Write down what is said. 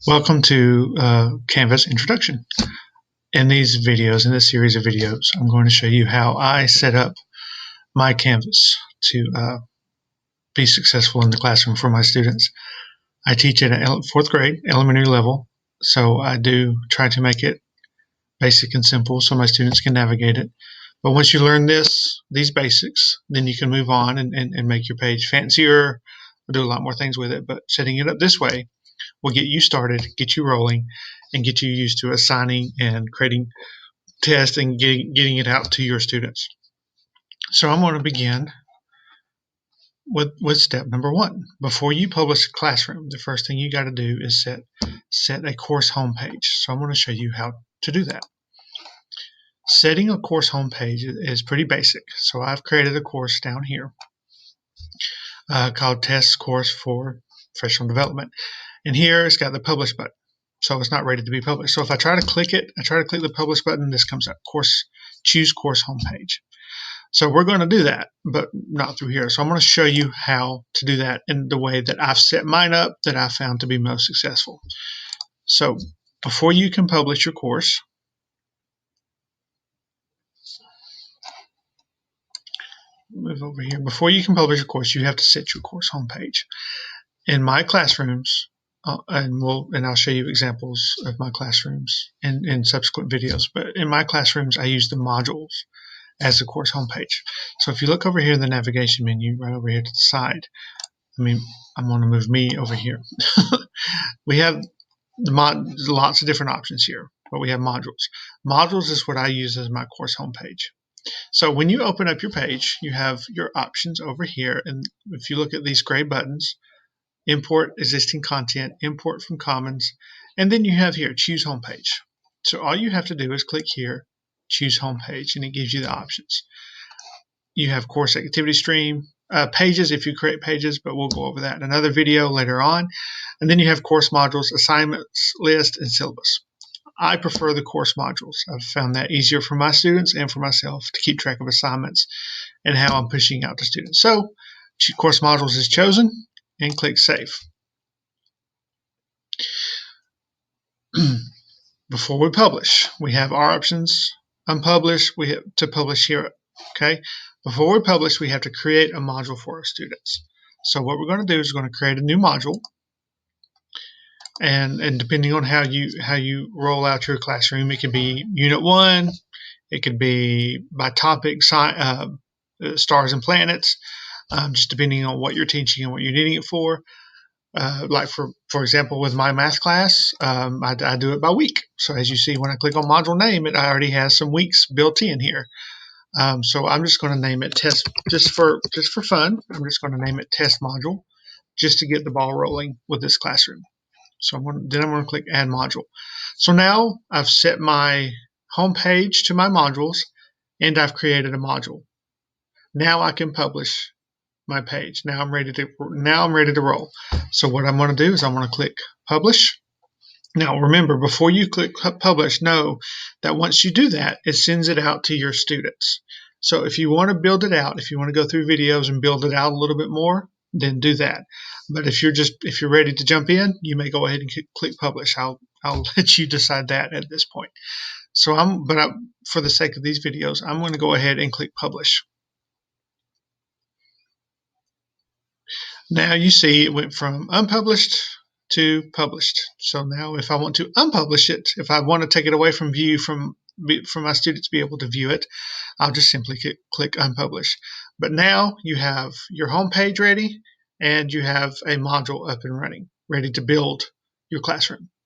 Welcome to Canvas Introduction. In these videos, in this series of videos, I'm going to show you how I set up my Canvas to be successful in the classroom for my students. I teach at a fourth grade, elementary level, so I do try to make it basic and simple so my students can navigate it. But once you learn these basics, then you can move on and make your page fancier, do a lot more things with it. But setting it up this way will get you started, get you rolling, and get you used to assigning and creating tests and getting it out to your students. So I'm going to begin with step number one. Before you publish a classroom, the first thing you got to do is set a course homepage. So I'm going to show you how to do that. Setting a course homepage is pretty basic. So I've created a course down here called Test Course for Professional Development. And here it's got the publish button. So it's not ready to be published. So if I try to click it, I try to click the publish button, this comes up, choose course homepage. So we're going to do that, but not through here. So I'm going to show you how to do that in the way that I've set mine up that I found to be most successful. So before you can publish your course, move over here. Before you can publish a course, you have to set your course homepage. In my classrooms, and I'll show you examples of my classrooms in subsequent videos, but in my classrooms, I use the modules as the course homepage. So if you look over here in the navigation menu, right over here to the side, I'm going to move me over here. We have lots of different options here, but we have modules. Modules is what I use as my course homepage. So when you open up your page, you have your options over here, and if you look at these gray buttons, import existing content, import from Commons, and then you have here, choose homepage. So all you have to do is click here, choose homepage, and it gives you the options. You have course activity stream, pages if you create pages, but we'll go over that in another video later on. And then you have course modules, assignments, list, and syllabus. I prefer the course modules. I've found that easier for my students and for myself to keep track of assignments and how I'm pushing out to students. So course modules is chosen, and click Save. Before we publish, we have our options, unpublished, we have to publish here, okay? Before we publish, we have to create a module for our students. So what we're going to do is we're going to create a new module, and depending on how you roll out your classroom, it could be Unit 1, it could be by topic, stars and planets, just depending on what you're teaching and what you're needing it for. Like for example, with my math class, I do it by week. So as you see, when I click on module name, it already has some weeks built in here. So I'm just going to name it test, just for fun. I'm just going to name it test module, just to get the ball rolling with this classroom. So I'm going to click add module. So now I've set my home page to my modules, and I've created a module. Now I can publish my page. Now I'm ready to roll. So what I'm going to do is I'm going to click publish. Now remember, before you click publish, know that once you do that, it sends it out to your students. So if you want to build it out, if you want to go through videos and build it out a little bit more, then do that. But if you're ready to jump in, you may go ahead and click publish. I'll let you decide that at this point. So for the sake of these videos, I'm going to go ahead and click publish. Now you see it went from unpublished to published. So now if I want to unpublish it, if I want to take it away from view from my students to be able to view it, I'll just simply click unpublish. But now you have your home page ready, and you have a module up and running, ready to build your classroom.